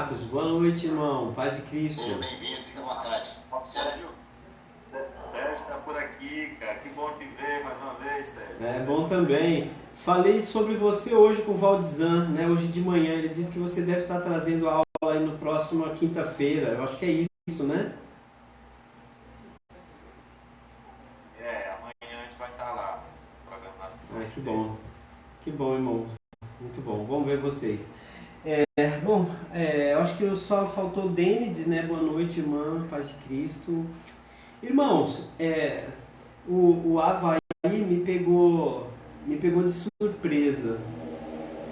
Marcos, boa noite, irmão. Paz de Cristo. Seja bem-vindo, fica à vontade. Sérgio? Sérgio está por aqui, cara. Que bom te ver mais uma vez, Sérgio. É bom também. Falei sobre você hoje com o Valdizan, né? Hoje de manhã. Ele disse que você deve estar trazendo a aula aí no próximo quinta-feira. Eu acho que é isso, né? Amanhã a gente vai estar lá. Programa nas Que bom. Que bom, irmão. Muito bom. Vamos ver vocês. Eu acho que só faltou o Denis, né? Boa noite, irmã. Paz de Cristo. Irmãos, o Havaí me pegou de surpresa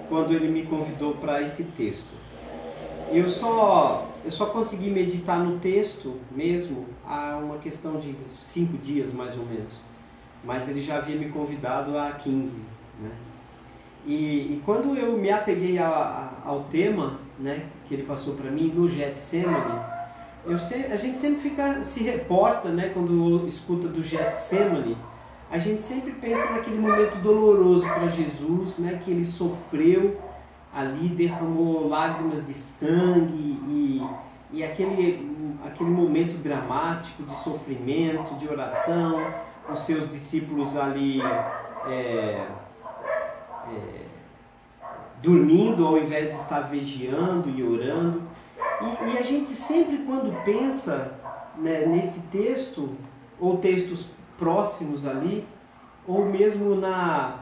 quando ele me convidou para esse texto. Eu só consegui meditar no texto mesmo há uma questão de 5 dias, mais ou menos. Mas ele já havia me convidado há 15, né? E quando eu me apeguei ao tema, né, que ele passou para mim, no Getsemane, a gente sempre se reporta, né, quando escuta do Getsemane, a gente sempre pensa naquele momento doloroso para Jesus, né, que ele sofreu ali, derramou lágrimas de sangue e aquele momento dramático de sofrimento, de oração, os seus discípulos ali dormindo ao invés de estar vigiando e orando. E a gente sempre, quando pensa, né, nesse texto, ou textos próximos ali, ou mesmo na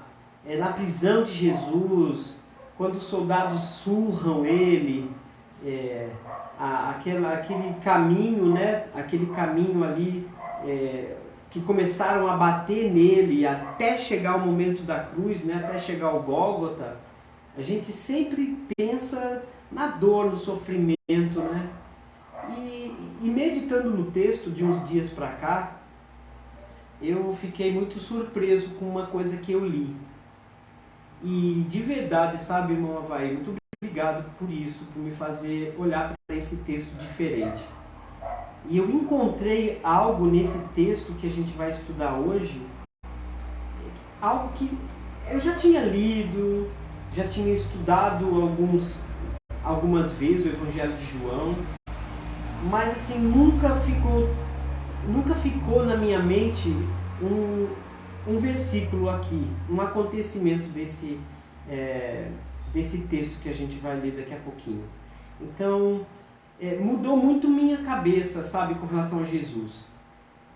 prisão de Jesus, quando os soldados surram ele, aquele caminho, né, aquele caminho ali, que começaram a bater nele até chegar o momento da cruz, né, até chegar ao Gólgota, a gente sempre pensa na dor, no sofrimento, né? E meditando no texto de uns dias para cá, eu fiquei muito surpreso com uma coisa que eu li. E de verdade, sabe, irmão Havaí, muito obrigado por isso, por me fazer olhar para esse texto diferente. E eu encontrei algo nesse texto que a gente vai estudar hoje, algo que eu já tinha lido, já tinha estudado algumas vezes o Evangelho de João, mas assim, nunca ficou na minha mente um versículo aqui, um acontecimento desse texto que a gente vai ler daqui a pouquinho. Então, mudou muito minha cabeça, sabe, com relação a Jesus.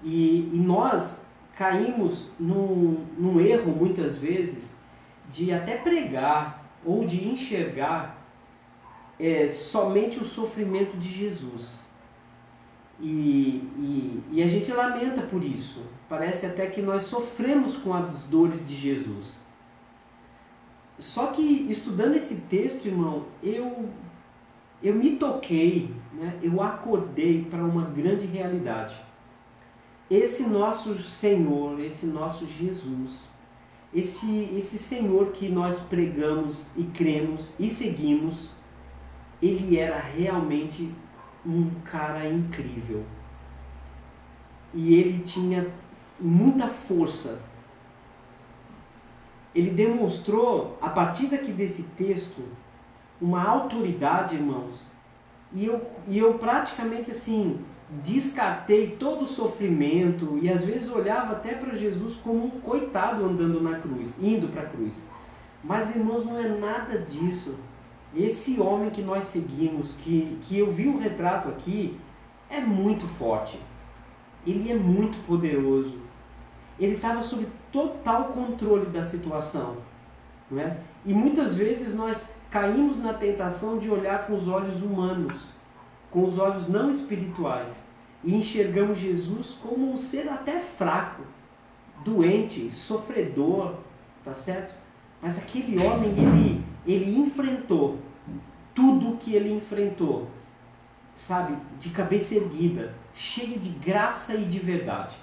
E nós caímos num erro, muitas vezes, de até pregar ou de enxergar somente o sofrimento de Jesus. E a gente lamenta por isso. Parece até que nós sofremos com as dores de Jesus. Só que estudando esse texto, irmão, eu me toquei, né? Eu acordei para uma grande realidade. Esse nosso Senhor, esse nosso Jesus, esse Senhor que nós pregamos e cremos e seguimos, ele era realmente um cara incrível. E ele tinha muita força. Ele demonstrou, a partir daqui desse texto, uma autoridade, irmãos. E eu praticamente assim, descartei todo o sofrimento e às vezes olhava até para Jesus como um coitado andando na cruz, indo para a cruz. Mas, irmãos, não é nada disso. Esse homem que nós seguimos, que eu vi um retrato aqui, é muito forte. Ele é muito poderoso. Ele estava sob total controle da situação. Não é? E muitas vezes nós caímos na tentação de olhar com os olhos humanos, com os olhos não espirituais, e enxergamos Jesus como um ser até fraco, doente, sofredor, tá certo? Mas aquele homem, ele enfrentou tudo o que ele enfrentou, sabe? De cabeça erguida, cheio de graça e de verdade.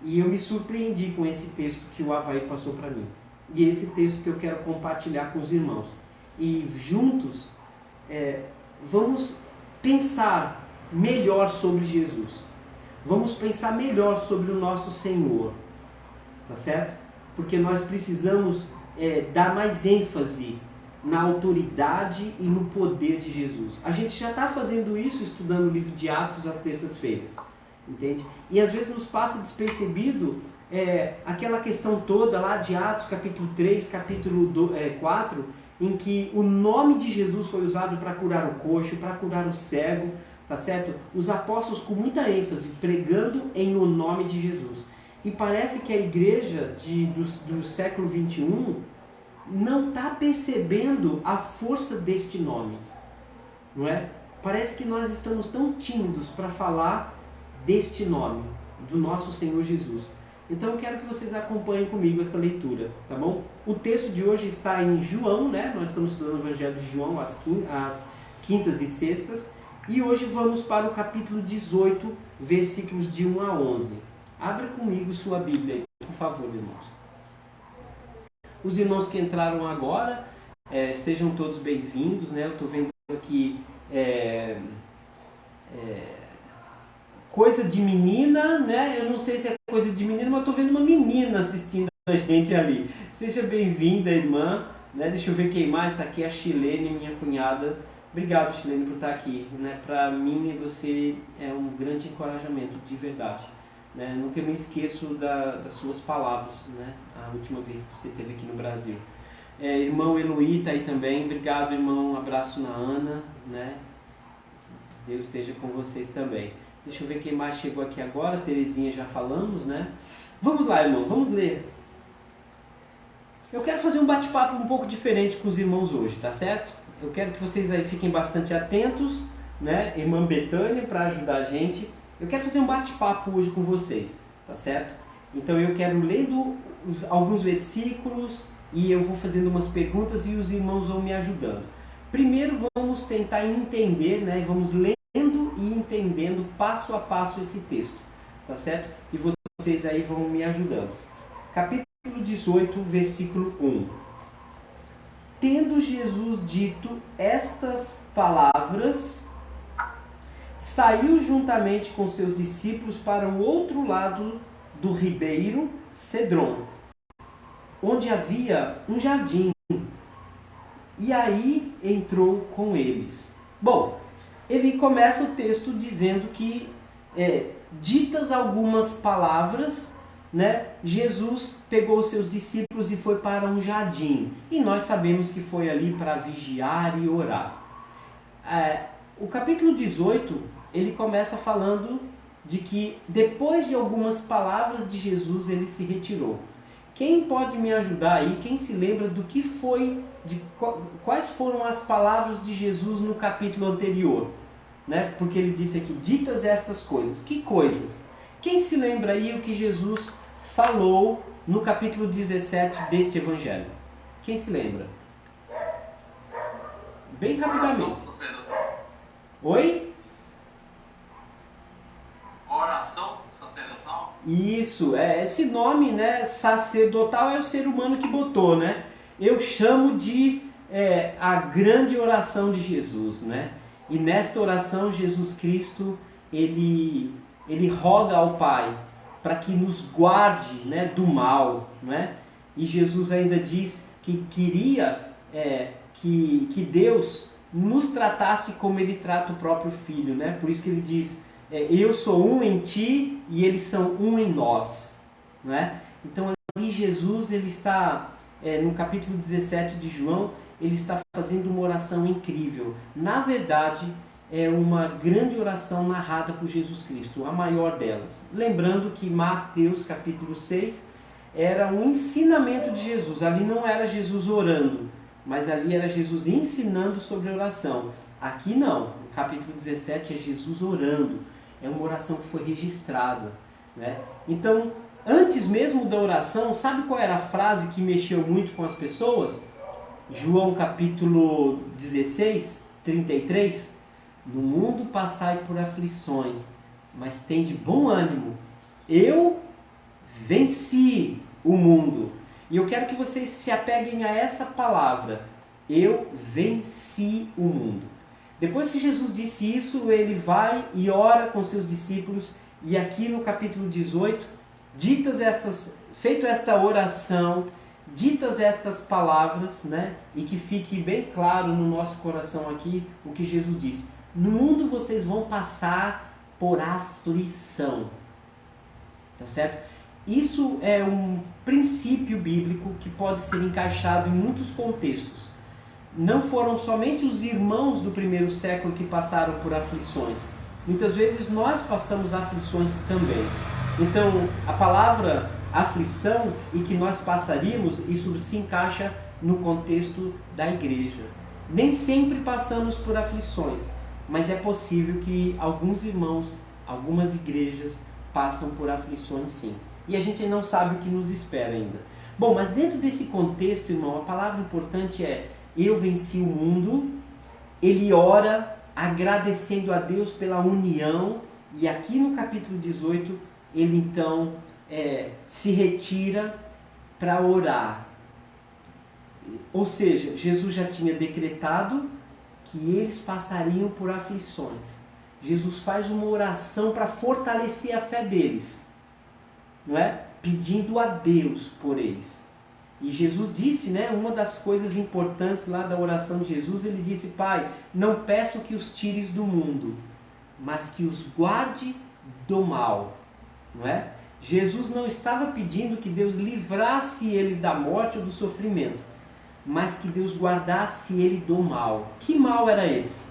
E eu me surpreendi com esse texto que o Havaí passou para mim. E esse texto que eu quero compartilhar com os irmãos. E juntos, vamos pensar melhor sobre Jesus. Vamos pensar melhor sobre o nosso Senhor. Tá certo? Porque nós precisamos dar mais ênfase na autoridade e no poder de Jesus. A gente já está fazendo isso estudando o livro de Atos às terças-feiras, entende? E às vezes nos passa despercebido aquela questão toda lá de Atos capítulo 3, capítulo 4, em que o nome de Jesus foi usado para curar o coxo, para curar o cego, tá certo? Os apóstolos com muita ênfase pregando em o nome de Jesus. E parece que a igreja do século 21 não está percebendo a força deste nome, não é? Parece que nós estamos tão tímidos para falar deste nome, do nosso Senhor Jesus. Então eu quero que vocês acompanhem comigo essa leitura, tá bom? O texto de hoje está em João, né? Nós estamos estudando o Evangelho de João às quintas e sextas, e hoje vamos para o capítulo 18, versículos de 1 a 11. Abra comigo sua Bíblia aí, por favor, irmãos. Os irmãos que entraram agora, sejam todos bem-vindos, né? Eu estou vendo aqui coisa de menina, né? Eu não sei se é coisa de menina, mas estou vendo uma menina assistindo a gente ali. Seja bem-vinda, irmã, né? Deixa eu ver quem mais está aqui, a Chilene, minha cunhada. Obrigado, Chilene, por estar aqui, né? Para mim, você é um grande encorajamento, de verdade. Né? Nunca me esqueço das suas palavras, né? A última vez que você esteve aqui no Brasil. Irmão Eloí está aí também. Obrigado, irmão. Um abraço na Ana, né? Deus esteja com vocês também. Deixa eu ver quem mais chegou aqui agora. Terezinha já falamos, né? Vamos lá, irmão. Vamos ler. Eu quero fazer um bate-papo um pouco diferente com os irmãos hoje, tá certo? Eu quero que vocês aí fiquem bastante atentos, né? Irmã Betânia, para ajudar a gente. Eu quero fazer um bate-papo hoje com vocês, tá certo? Então eu quero ler alguns versículos e eu vou fazendo umas perguntas e os irmãos vão me ajudando. Primeiro vamos tentar entender, né? Vamos lendo e entendendo passo a passo esse texto, tá certo? E vocês aí vão me ajudando. Capítulo 18, versículo 1. Tendo Jesus dito estas palavras, saiu juntamente com seus discípulos para o outro lado do ribeiro Cedron, onde havia um jardim, e aí entrou com eles. Bom, ele começa o texto dizendo que, ditas algumas palavras, né, Jesus pegou os seus discípulos e foi para um jardim. E nós sabemos que foi ali para vigiar e orar. O capítulo 18, ele começa falando de que depois de algumas palavras de Jesus, ele se retirou. Quem pode me ajudar aí? Quem se lembra do que foi, quais foram as palavras de Jesus no capítulo anterior? Né? Porque ele disse aqui, ditas estas coisas. Que coisas? Quem se lembra aí o que Jesus falou no capítulo 17 deste evangelho? Quem se lembra? Bem rapidamente. Oi? Oração sacerdotal? Isso, esse nome, né, sacerdotal é o ser humano que botou, né? Eu chamo de a grande oração de Jesus, né? E nesta oração Jesus Cristo, ele roga ao Pai para que nos guarde, né, do mal, né? E Jesus ainda diz que queria que Deus nos tratasse como ele trata o próprio Filho, né? Por isso que ele diz, eu sou um em ti e eles são um em nós, né? Então ali Jesus, ele está, no capítulo 17 de João, ele está fazendo uma oração incrível. Na verdade, é uma grande oração narrada por Jesus Cristo, a maior delas. Lembrando que Mateus capítulo 6 era um ensinamento de Jesus, ali não era Jesus orando, mas ali era Jesus ensinando sobre oração. Aqui não, no capítulo 17 é Jesus orando, é uma oração que foi registrada, né? Então, antes mesmo da oração, sabe qual era a frase que mexeu muito com as pessoas? João capítulo 16, 33. No mundo passai por aflições, mas tende bom ânimo. Eu venci o mundo. E eu quero que vocês se apeguem a essa palavra. Eu venci o mundo. Depois que Jesus disse isso, ele vai e ora com seus discípulos. E aqui no capítulo 18, feito esta oração, ditas estas palavras, né, e que fique bem claro no nosso coração aqui o que Jesus disse: no mundo vocês vão passar por aflição. Tá certo? Isso é um princípio bíblico que pode ser encaixado em muitos contextos. Não foram somente os irmãos do primeiro século que passaram por aflições. Muitas vezes nós passamos aflições também. Então, a palavra aflição e que nós passaríamos, isso se encaixa no contexto da igreja. Nem sempre passamos por aflições, mas é possível que alguns irmãos, algumas igrejas passam por aflições sim. E a gente não sabe o que nos espera ainda. Bom, mas dentro desse contexto, irmão, a palavra importante é: eu venci o mundo. Ele ora agradecendo a Deus pela união. E aqui no capítulo 18, ele então se retira para orar. Ou seja, Jesus já tinha decretado que eles passariam por aflições. Jesus faz uma oração para fortalecer a fé deles, não é? Pedindo a Deus por eles. E Jesus disse, né, uma das coisas importantes lá da oração de Jesus, ele disse: Pai, não peço que os tires do mundo, mas que os guarde do mal, não é? Jesus não estava pedindo que Deus livrasse eles da morte ou do sofrimento, mas que Deus guardasse ele do mal. Que mal era esse?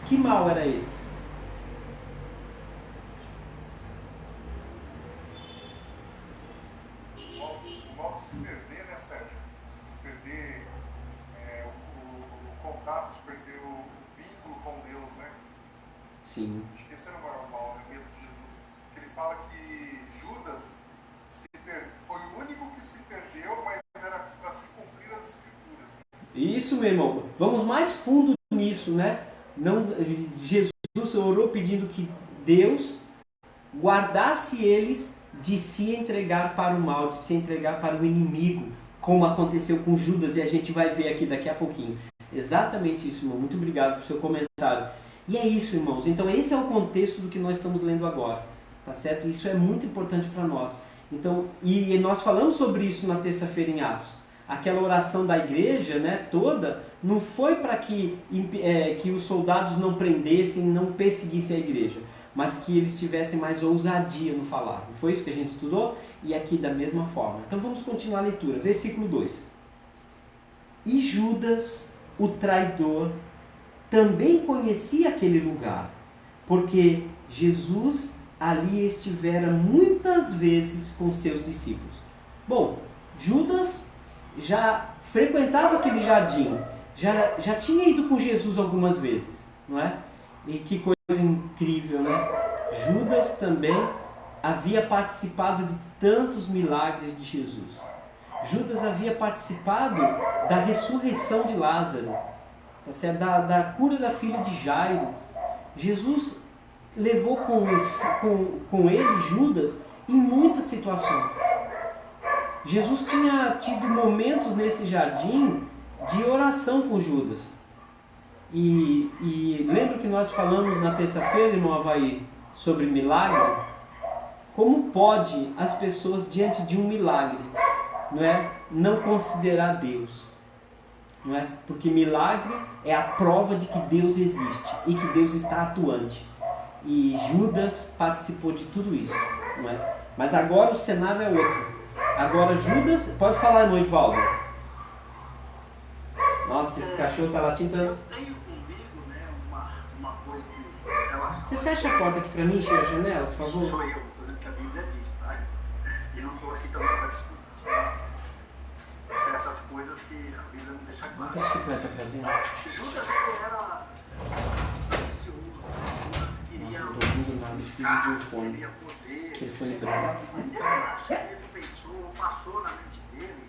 Que mal era esse? O mal de se perder, né, Sérgio? Se perder o contato, de perder o vínculo com Deus, né? Sim. Esqueceram agora o mal, né? Medo de Jesus. Que ele fala que Judas foi o único que se perdeu, mas era para se cumprir as escrituras. Isso, meu irmão. Vamos mais fundo nisso, né? Não, Jesus orou pedindo que Deus guardasse eles de se entregar para o mal, de se entregar para o inimigo, como aconteceu com Judas, e a gente vai ver aqui daqui a pouquinho. Exatamente isso, irmão. Muito obrigado pelo seu comentário. E é isso, irmãos. Então esse é o contexto do que nós estamos lendo agora, tá certo? Isso é muito importante para nós. Então, e nós falamos sobre isso na terça-feira em Atos. Aquela oração da igreja, né, toda, não foi para que os soldados não prendessem, não perseguissem a igreja, mas que eles tivessem mais ousadia no falar. Não foi isso que a gente estudou? E aqui da mesma forma. Então vamos continuar a leitura. Versículo 2. E Judas, o traidor, também conhecia aquele lugar, porque Jesus ali estivera muitas vezes com seus discípulos. Bom, Judas já frequentava aquele jardim, já tinha ido com Jesus algumas vezes, não é? E que coisa incrível, né? Judas também havia participado de tantos milagres de Jesus. Judas havia participado da ressurreição de Lázaro, tá certo? Da cura da filha de Jairo. Jesus levou com ele, Judas, em muitas situações. Jesus tinha tido momentos nesse jardim de oração com Judas. E lembra que nós falamos na terça-feira, irmão Avaí, sobre milagre? Como pode as pessoas, diante de um milagre, não considerar Deus? Não é? Porque milagre é a prova de que Deus existe e que Deus está atuante. E Judas participou de tudo isso. Não é? Mas agora o cenário é outro. Agora Judas... Pode falar, irmão Edvaldo. Nossa, esse cachorro está latindo. Eu tenho comigo, né, uma coisa que ela... Você fecha a porta aqui para mim, enche a janela, por favor? Sou eu, tudo que a Bíblia diz, tá? E não estou aqui também para discutir certas coisas que a Bíblia não deixa Bota a claro. bicicleta para dentro. Judas era ambicioso, Judas queria Nossa, não estou ouvindo nada, preciso de um fone. queria poder. Telefone branco. Então, acho que ele pensou, passou na mente dele,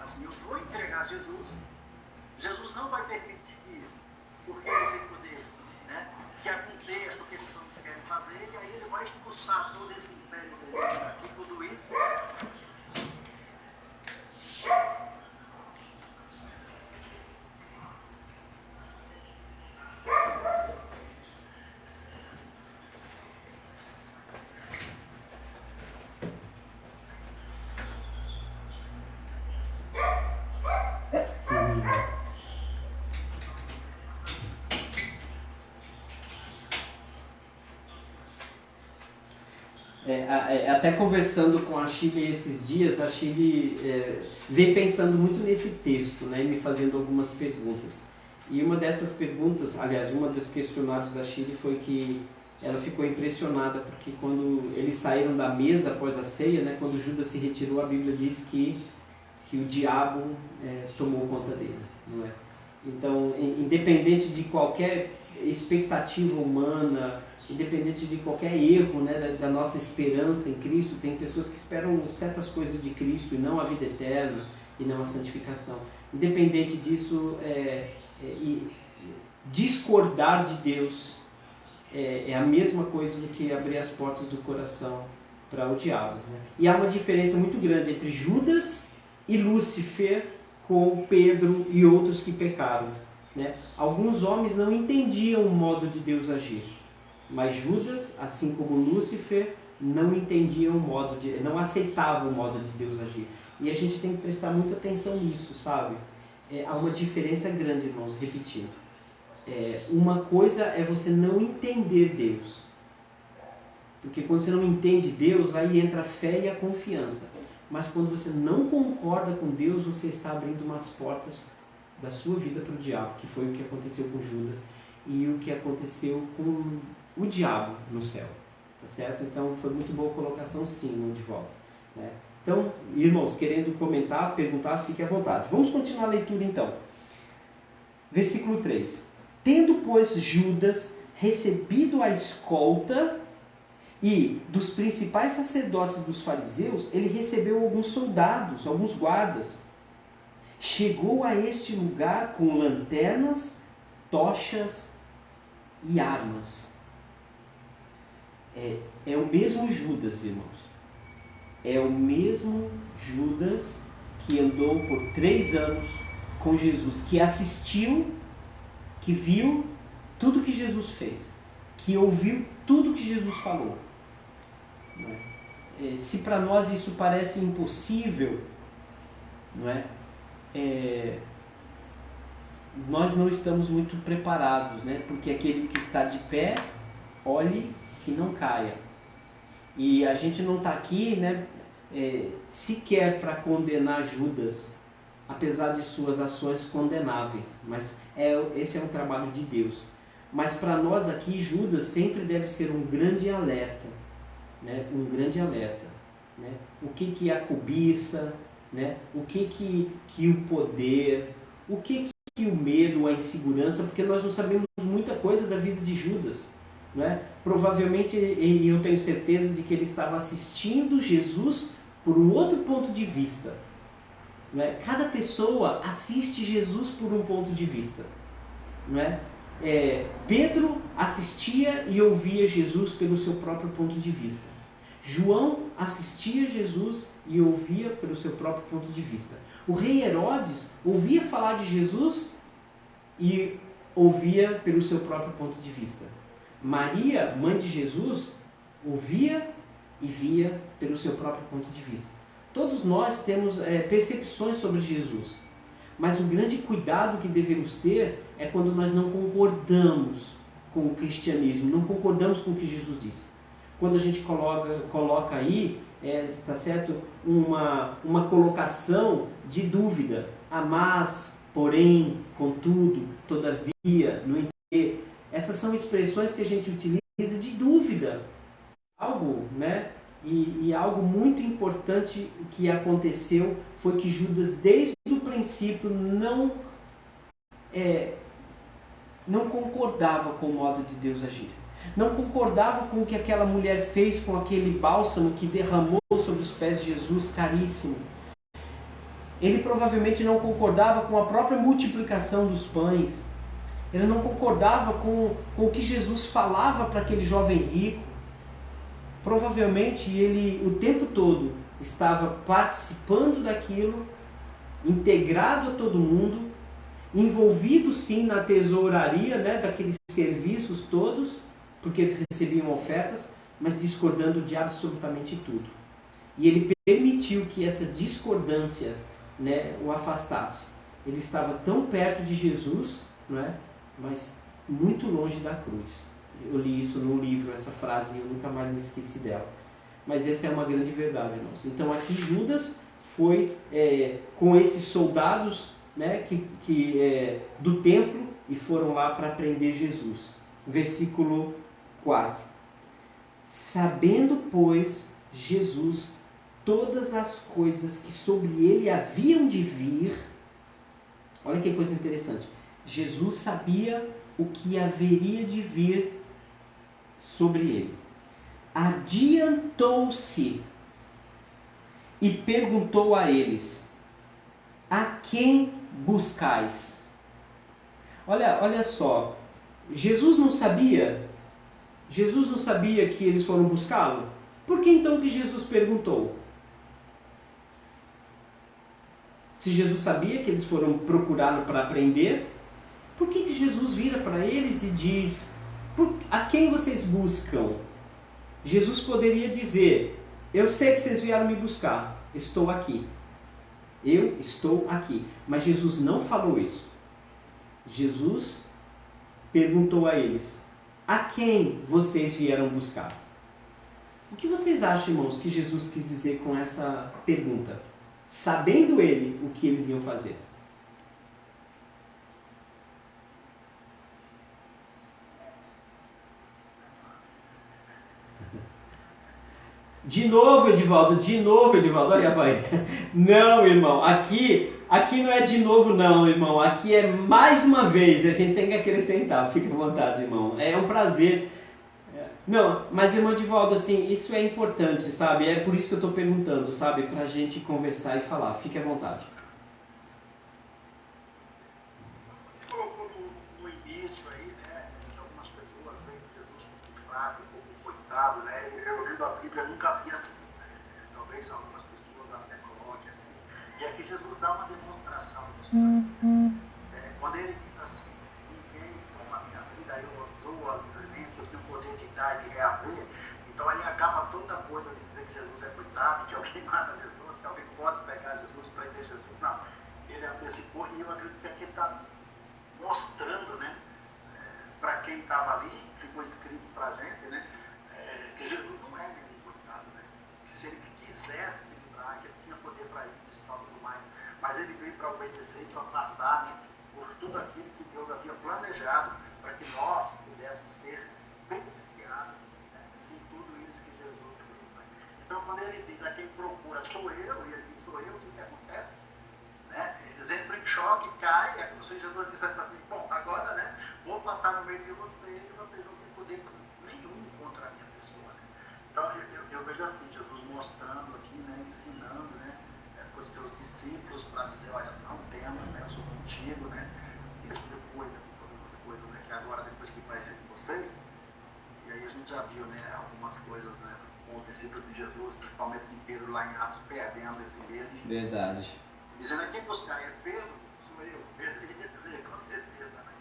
assim, eu vou entregar Jesus. Jesus não vai permitir, porque ele tem poder, né, que aconteça o que esses homens querem fazer, e aí ele vai expulsar todo esse império dele, e tudo isso. Até conversando com a Chile esses dias, a Chile veio pensando muito nesse texto, né, e me fazendo algumas perguntas. E uma dessas perguntas, aliás, uma dos questionários da Chile foi que ela ficou impressionada porque quando eles saíram da mesa após a ceia, né, quando Judas se retirou, a Bíblia diz que o diabo tomou conta dele, não é? Então, independente de qualquer expectativa humana, independente de qualquer erro, né, da nossa esperança em Cristo, tem pessoas que esperam certas coisas de Cristo e não a vida eterna e não a santificação. Independente disso, discordar de Deus é a mesma coisa do que abrir as portas do coração para o diabo, né? E há uma diferença muito grande entre Judas e Lúcifer, com Pedro e outros que pecaram, né? Alguns homens não entendiam o modo de Deus agir, mas Judas, assim como Lúcifer, não entendiam o modo não aceitava o modo de Deus agir. E a gente tem que prestar muita atenção nisso, sabe? Há uma diferença grande, irmãos, repetindo. Uma coisa é você não entender Deus, porque quando você não entende Deus, aí entra a fé e a confiança. Mas quando você não concorda com Deus, você está abrindo umas portas da sua vida para o diabo, que foi o que aconteceu com Judas e o que aconteceu com o diabo no céu, tá certo? Então foi muito boa a colocação, sim, de volta, né? Então, irmãos, querendo comentar, perguntar, fique à vontade. Vamos continuar a leitura então. Versículo 3. Tendo, pois, Judas recebido a escolta e dos principais sacerdotes dos fariseus, ele recebeu alguns soldados, alguns guardas. Chegou a este lugar com lanternas, tochas e armas. É o mesmo Judas, irmãos. É o mesmo Judas que andou por 3 anos com Jesus, que assistiu, que viu tudo que Jesus fez, que ouviu tudo que Jesus falou. Se para nós isso parece impossível, não é? Nós não estamos muito preparados, né? Porque aquele que está de pé, olhe que não caia. E a gente não está aqui, né, sequer para condenar Judas, apesar de suas ações condenáveis, mas esse é um trabalho de Deus. Mas para nós aqui, Judas sempre deve ser um grande alerta, né? Um grande alerta, né? O que é a cobiça, né? O que o poder, o que o medo, a insegurança, porque nós não sabemos muita coisa da vida de Judas, não é? Provavelmente, e eu tenho certeza de que ele estava assistindo Jesus por um outro ponto de vista, não é? Cada pessoa assiste Jesus por um ponto de vista, não é? Pedro assistia e ouvia Jesus pelo seu próprio ponto de vista. João assistia Jesus e ouvia pelo seu próprio ponto de vista. O rei Herodes ouvia falar de Jesus e ouvia pelo seu próprio ponto de vista. Maria, mãe de Jesus, ouvia e via pelo seu próprio ponto de vista. Todos nós temos percepções sobre Jesus, mas o grande cuidado que devemos ter é quando nós não concordamos com o cristianismo, não concordamos com o que Jesus disse. Quando a gente coloca aí, está certo, uma colocação de dúvida, mas, porém, contudo, todavia, no entanto, essas são expressões que a gente utiliza de dúvida. Algo, né? E algo muito importante que aconteceu foi que Judas, desde o princípio, não concordava com o modo de Deus agir. Não concordava com o que aquela mulher fez com aquele bálsamo que derramou sobre os pés de Jesus, caríssimo. Ele provavelmente não concordava com a própria multiplicação dos pães. Ele não concordava com o que Jesus falava para aquele jovem rico. Provavelmente ele o tempo todo estava participando daquilo, integrado a todo mundo, envolvido sim na tesouraria, né, daqueles serviços todos, porque eles recebiam ofertas, mas discordando de absolutamente tudo. E ele permitiu que essa discordância, né, o afastasse. Ele estava tão perto de Jesus, né, mas muito longe da cruz. Eu li isso no livro, essa frase, e eu nunca mais me esqueci dela. Mas essa é uma grande verdade, irmãos. Então aqui Judas foi com esses soldados, né, do templo e foram lá para prender Jesus. Versículo 4. Sabendo, pois, Jesus todas as coisas que sobre ele haviam de vir. Olha que coisa interessante. Jesus sabia o que haveria de vir sobre ele. Adiantou-se e perguntou a eles: a quem buscais? Olha só, Jesus não sabia que eles foram buscá-lo? Por que então que Jesus perguntou? Se Jesus sabia que eles foram procurá-lo para prender, por que Jesus vira para eles e diz: a quem vocês buscam? Jesus poderia dizer: eu sei que vocês vieram me buscar, estou aqui. Eu estou aqui. Mas Jesus não falou isso. Jesus perguntou a eles: a quem vocês vieram buscar? O que vocês acham, irmãos, que Jesus quis dizer com essa pergunta? Sabendo ele o que eles iam fazer. De novo, Edivaldo. Olha, vai. Não, irmão. Aqui não é de novo, não, irmão. Aqui é mais uma vez. A gente tem que acrescentar. Fique à vontade, irmão. É um prazer. Não, mas, irmão Edivaldo, assim, isso é importante, sabe? É por isso que eu estou perguntando, sabe? Para a gente conversar e falar. Fique à vontade. No início aí, né? Algumas pessoas veem Jesus muito fraco, um pouco coitado, né? Eu lendo a Bíblia nunca vi assim. Talvez algumas pessoas até coloquem assim. E aqui Jesus dá uma demonstração disso. Quando ele diz assim: ninguém toma a minha vida, eu dou livremente, eu tenho o poder de dar e de reaver. Então aí acaba toda coisa de dizer que Jesus é coitado, que alguém mata Jesus, que alguém pode pegar Jesus, prender Jesus. Não. Ele antecipou e eu acredito que aqui ele está mostrando, né, para quem estava ali, ficou escrito para a gente, né, que Jesus não é nenhum coitado, né, que se ele quisesse se livrar, que ele tinha poder para isso e tudo mais, mas ele veio para obedecer e para passar, né, por tudo aquilo que Deus havia planejado para que nós pudéssemos ser beneficiados, né, com tudo isso que Jesus fez. Né. Então, quando ele diz a quem procura sou eu, e ele diz sou eu, o que acontece? Né? Eles entram em choque, caem, ou seja, Jesus diz assim: bom, agora, né, vou passar no meio de vocês e vocês não têm poder nenhum contra a minha pessoa. Né? Então, eu vejo assim, Jesus mostrando aqui, né, ensinando, né, para os teus discípulos, para dizer: olha, não temas, né, eu sou contigo, né, isso depois, né, com todas as coisas, né, que agora, depois que vai ser com vocês. E aí a gente já viu, né, algumas coisas, né, com os discípulos de Jesus, principalmente com Pedro lá em Atos, perdendo esse medo. Verdade. Dizendo: quem buscar é Pedro, sou eu. Pedro queria dizer, com certeza. Né?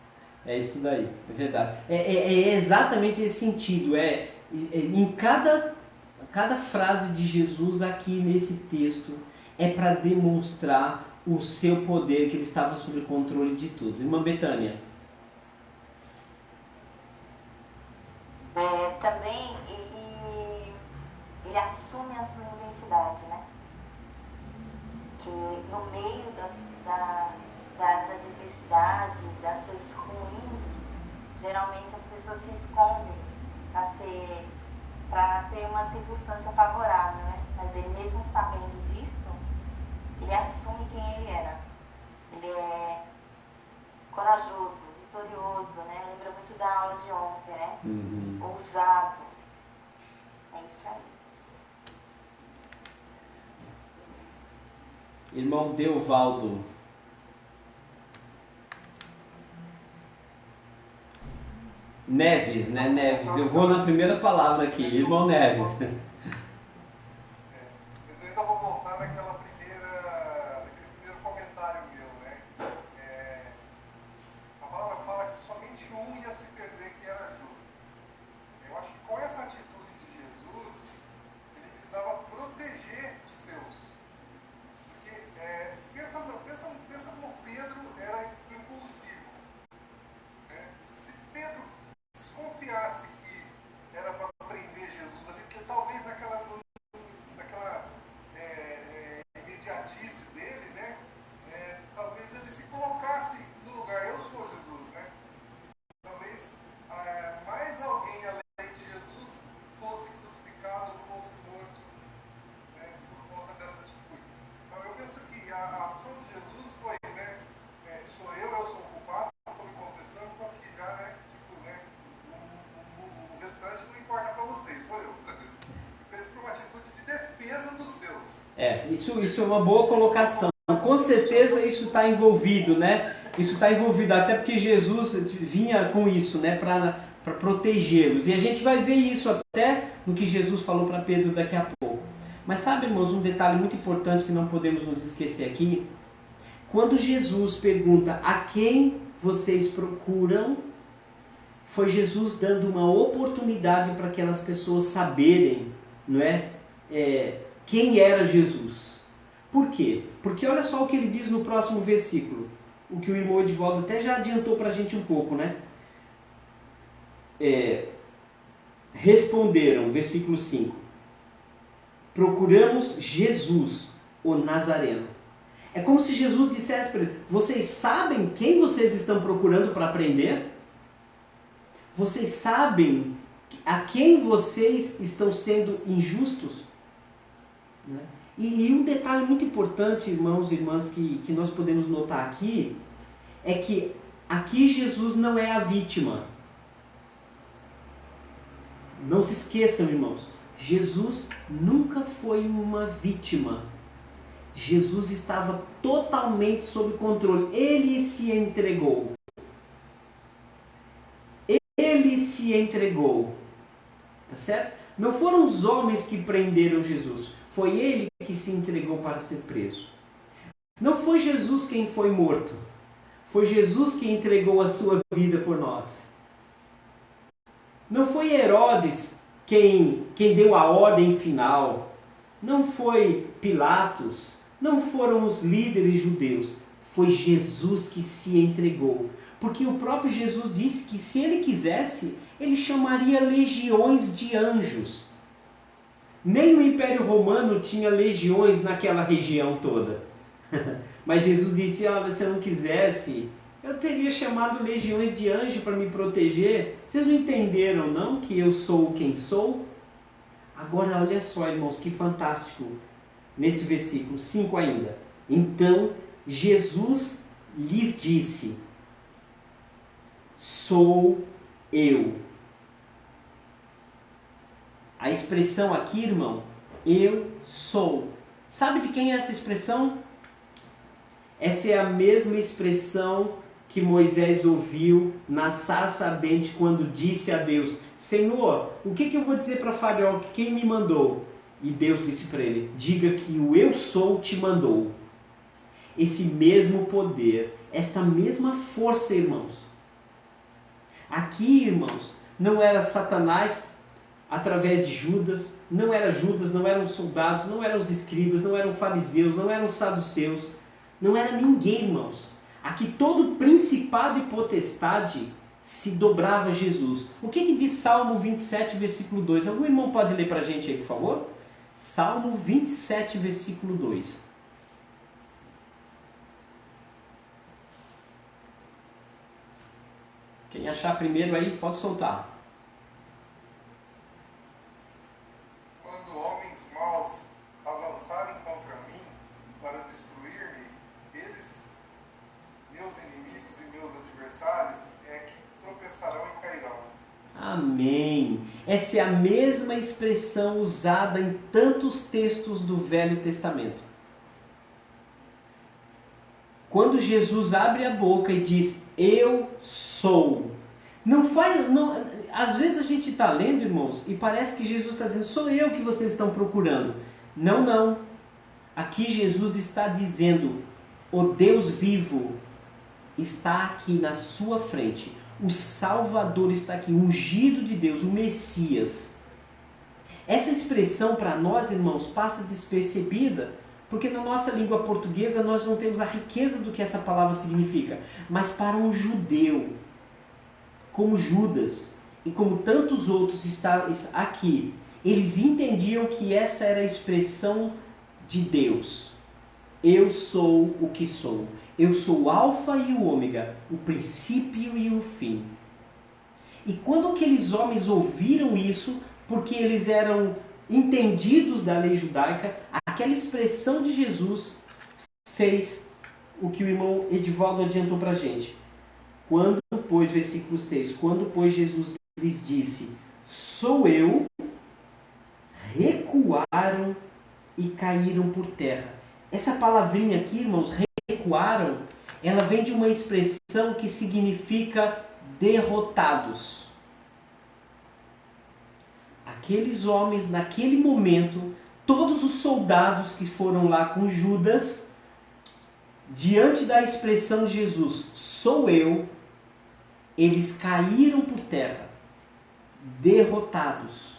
É isso daí, é verdade. É exatamente esse sentido. Em cada frase de Jesus aqui nesse texto é para demonstrar o seu poder, que ele estava sob o controle de tudo. Irmã Betânia. Também ele assume a sua identidade, né? Que no meio das adversidades, das coisas ruins, geralmente as pessoas se escondem para ter uma circunstância favorável, né? Mas ele, mesmo sabendo disso, ele assume quem ele era. Ele é corajoso, vitorioso, né? Lembra muito da aula de ontem, né? Ousado. É isso aí. Irmão Deovaldo. Neves, né? Neves. Eu vou na primeira palavra aqui. Irmão Neves. Mas eu ainda vou voltar naquele primeiro comentário meu, né? A palavra fala que somente um ia se perder, que era Judas. Eu acho que com essa atitude de Jesus, ele precisava proteger os seus. Porque pensa como Pedro era impulsivo. Né? Se Pedro desconfiasse que era para prender Jesus ali, porque talvez uma atitude de defesa dos seus. Isso é uma boa colocação. Com certeza isso está envolvido, né? Isso está envolvido, até porque Jesus vinha com isso, né? Para protegê-los. E a gente vai ver isso até no que Jesus falou para Pedro daqui a pouco. Mas sabe, irmãos, um detalhe muito importante que não podemos nos esquecer aqui. Quando Jesus pergunta a quem vocês procuram, foi Jesus dando uma oportunidade para aquelas pessoas saberem, não é? Quem era Jesus. Por quê? Porque olha só o que ele diz no próximo versículo. O que o irmão Edivaldo até já adiantou para a gente um pouco, né? Responderam, versículo 5. Procuramos Jesus, o Nazareno. É como se Jesus dissesse para eles, vocês sabem quem vocês estão procurando para aprender? Vocês sabem a quem vocês estão sendo injustos? Né? E um detalhe muito importante, irmãos e irmãs, que nós podemos notar aqui, é que aqui Jesus não é a vítima. Não se esqueçam, irmãos, Jesus nunca foi uma vítima. Jesus estava totalmente sob controle. Ele se entregou. Ele se entregou. Tá certo? Não foram os homens que prenderam Jesus. Foi ele que se entregou para ser preso. Não foi Jesus quem foi morto. Foi Jesus que entregou a sua vida por nós. Não foi Herodes quem deu a ordem final. Não foi Pilatos. Não foram os líderes judeus. Foi Jesus que se entregou. Porque o próprio Jesus disse que se ele quisesse, ele chamaria legiões de anjos. Nem o Império Romano tinha legiões naquela região toda. Mas Jesus disse, se eu não quisesse, eu teria chamado legiões de anjos para me proteger. Vocês não entenderam, não, que eu sou quem sou? Agora, olha só, irmãos, que fantástico. Nesse versículo 5 ainda. Então, Jesus lhes disse, sou eu. A expressão aqui, irmão, eu sou. Sabe de quem é essa expressão? Essa é a mesma expressão que Moisés ouviu na sarça ardente quando disse a Deus, Senhor, o que eu vou dizer para Faraó? Quem me mandou? E Deus disse para ele, diga que o eu sou te mandou. Esse mesmo poder, esta mesma força, irmãos. Aqui, irmãos, não era Satanás através de Judas, não era Judas, não eram os soldados, não eram os escribas, não eram fariseus, não eram os saduceus, não era ninguém, irmãos. Aqui todo principado e potestade se dobrava a Jesus. O que diz Salmo 27, versículo 2? Algum irmão pode ler para a gente aí, por favor? Salmo 27, versículo 2. Quem achar primeiro aí, pode soltar. Quando homens maus avançarem contra mim para destruir-me, eles, meus inimigos e meus adversários, é que tropeçarão e cairão. Amém. Essa é a mesma expressão usada em tantos textos do Velho Testamento. Quando Jesus abre a boca e diz, eu sou. Às vezes a gente está lendo, irmãos, e parece que Jesus está dizendo, sou eu que vocês estão procurando. Não, não. Aqui Jesus está dizendo, o Deus vivo está aqui na sua frente. O Salvador está aqui, o ungido de Deus, o Messias. Essa expressão para nós, irmãos, passa despercebida, porque na nossa língua portuguesa nós não temos a riqueza do que essa palavra significa. Mas para um judeu, como Judas e como tantos outros está aqui, eles entendiam que essa era a expressão de Deus. Eu sou o que sou. Eu sou o alfa e o ômega, o princípio e o fim. E quando aqueles homens ouviram isso, porque eles eram entendidos da lei judaica, aquela expressão de Jesus fez o que o irmão Edivaldo adiantou para a gente. Quando, pois, versículo 6, quando, pois, Jesus lhes disse, sou eu, recuaram e caíram por terra. Essa palavrinha aqui, irmãos, recuaram, ela vem de uma expressão que significa derrotados. Aqueles homens, naquele momento, todos os soldados que foram lá com Judas, diante da expressão Jesus, sou eu, eles caíram por terra, derrotados.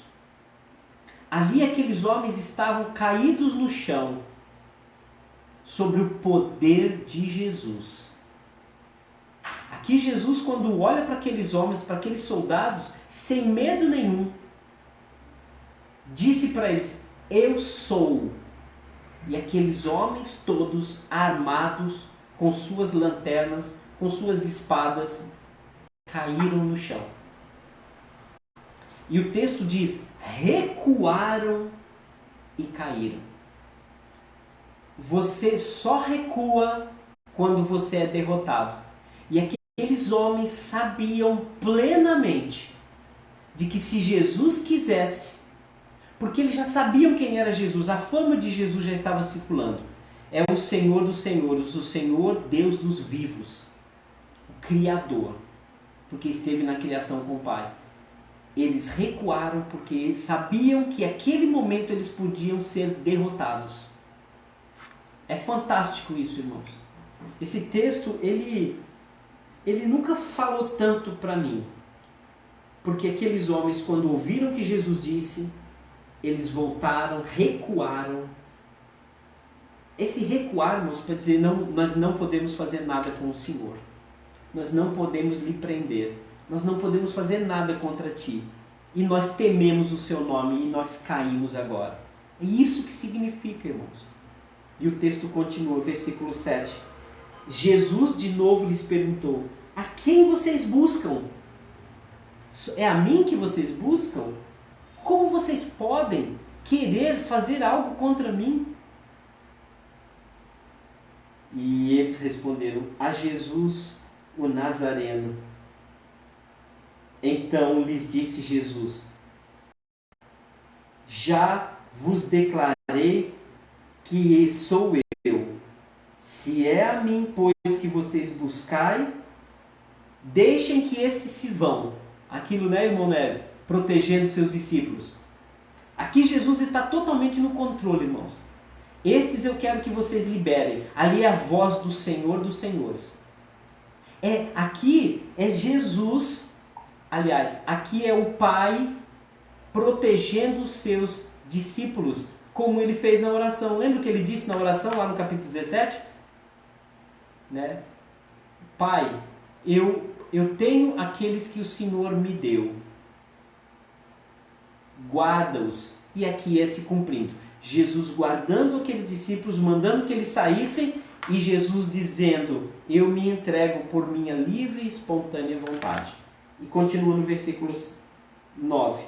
Ali aqueles homens estavam caídos no chão, sobre o poder de Jesus. Aqui Jesus, quando olha para aqueles homens, para aqueles soldados, sem medo nenhum, disse para eles, eu sou. E aqueles homens todos armados, com suas lanternas, com suas espadas, caíram no chão. E o texto diz, recuaram e caíram. Você só recua quando você é derrotado. E aqueles homens sabiam plenamente de que se Jesus quisesse, porque eles já sabiam quem era Jesus, a fama de Jesus já estava circulando. É o Senhor dos Senhores, o Senhor Deus dos vivos, o Criador, porque esteve na criação com o Pai. Eles recuaram porque sabiam que naquele momento eles podiam ser derrotados. É fantástico isso, irmãos. Esse texto, ele nunca falou tanto para mim. Porque aqueles homens, quando ouviram o que Jesus disse, eles voltaram, recuaram. Esse recuar, irmãos, para dizer, não, nós não podemos fazer nada com o Senhor. Nós não podemos lhe prender. Nós não podemos fazer nada contra ti. E nós tememos o seu nome e nós caímos agora. É isso que significa, irmãos. E o texto continua, versículo 7. Jesus de novo lhes perguntou, a quem vocês buscam? É a mim que vocês buscam? Como vocês podem querer fazer algo contra mim? E eles responderam, a Jesus, o Nazareno. Então lhes disse Jesus, já vos declarei que sou eu. Se é a mim, pois, que vocês buscai, deixem que estes se vão. Aquilo, né, irmão Neves? Protegendo seus discípulos. Aqui Jesus está totalmente no controle, irmãos. Estes eu quero que vocês liberem. Ali é a voz do Senhor dos Senhores. Aqui é Jesus, aliás, aqui é o Pai protegendo os seus discípulos, como ele fez na oração. Lembra o que ele disse na oração, lá no capítulo 17? Né? Pai, eu tenho aqueles que o Senhor me deu. Guarda-os. E aqui é se cumprindo. Jesus guardando aqueles discípulos, mandando que eles saíssem, e Jesus dizendo, eu me entrego por minha livre e espontânea vontade. E continua no versículo 9.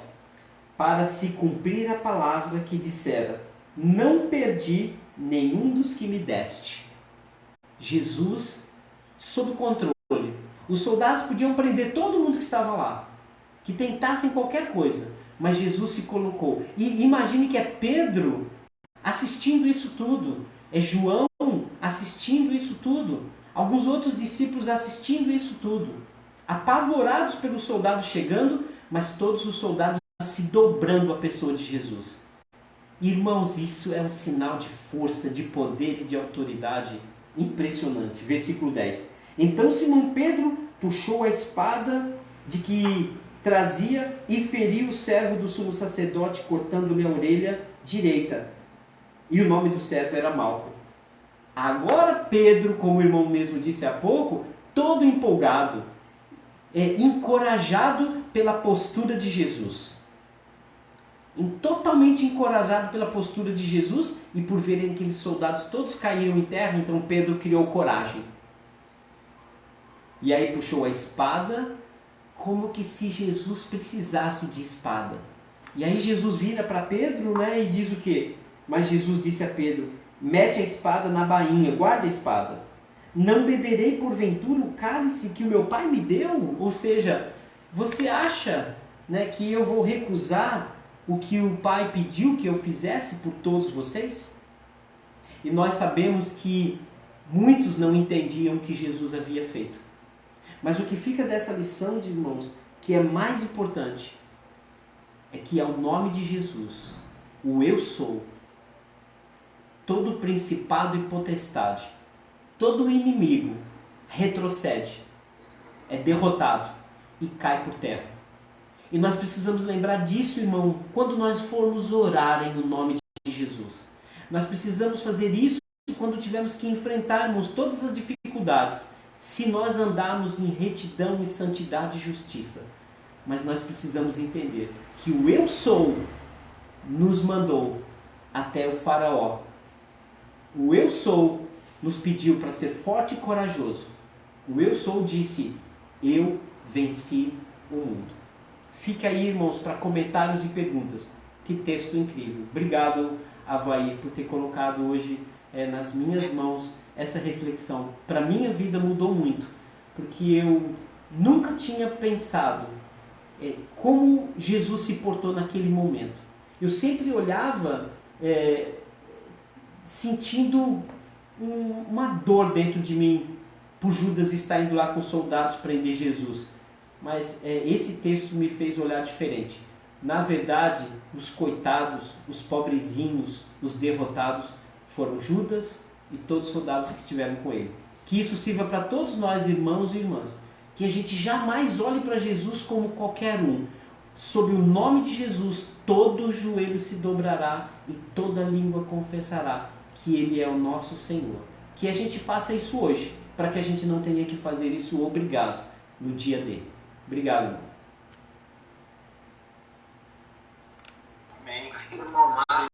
Para se cumprir a palavra que dissera, não perdi nenhum dos que me deste. Jesus sob controle. Os soldados podiam prender todo mundo que estava lá, que tentassem qualquer coisa, mas Jesus se colocou. E imagine que é Pedro assistindo isso tudo, é João assistindo isso tudo, alguns outros discípulos assistindo isso tudo, apavorados pelos soldados chegando, mas todos os soldados se dobrando à pessoa de Jesus. Irmãos, isso é um sinal de força, de poder e de autoridade impressionante. Versículo 10. Então Simão Pedro puxou a espada de que trazia e feriu o servo do sumo sacerdote, cortando-lhe a orelha direita. E o nome do servo era Malco. Agora Pedro, como o irmão mesmo disse há pouco, todo empolgado, encorajado pela postura de Jesus. Totalmente encorajado pela postura de Jesus, e por verem aqueles soldados todos caíram em terra, então Pedro criou coragem. E aí puxou a espada, como que se Jesus precisasse de espada. E aí Jesus vira para Pedro, né, e diz o quê? Mas Jesus disse a Pedro, mete a espada na bainha, guarde a espada. Não beberei porventura o cálice que o meu pai me deu? Ou seja, você acha, né, que eu vou recusar o que o Pai pediu que eu fizesse por todos vocês? E nós sabemos que muitos não entendiam o que Jesus havia feito. Mas o que fica dessa lição, de irmãos, que é mais importante, é que ao nome de Jesus, o eu sou, todo principado e potestade, todo inimigo retrocede, é derrotado e cai por terra. E nós precisamos lembrar disso, irmão, quando nós formos orar em nome de Jesus. Nós precisamos fazer isso quando tivermos que enfrentarmos todas as dificuldades, se nós andarmos em retidão e santidade e justiça. Mas nós precisamos entender que o eu sou nos mandou até o faraó. O eu sou nos pediu para ser forte e corajoso. O eu sou disse, eu venci o mundo. Fica aí, irmãos, para comentários e perguntas. Que texto incrível. Obrigado, Avaí, por ter colocado hoje nas minhas mãos essa reflexão. Para a minha vida mudou muito, porque eu nunca tinha pensado como Jesus se portou naquele momento. Eu sempre olhava sentindo uma dor dentro de mim por Judas estar indo lá com soldados prender Jesus. Mas esse texto me fez olhar diferente. Na verdade, os coitados, os pobrezinhos, os derrotados foram Judas e todos os soldados que estiveram com ele. Que isso sirva para todos nós, irmãos e irmãs. Que a gente jamais olhe para Jesus como qualquer um. Sob o nome de Jesus, todo joelho se dobrará e toda língua confessará que Ele é o nosso Senhor. Que a gente faça isso hoje, para que a gente não tenha que fazer isso obrigado no dia D. Obrigado, irmão.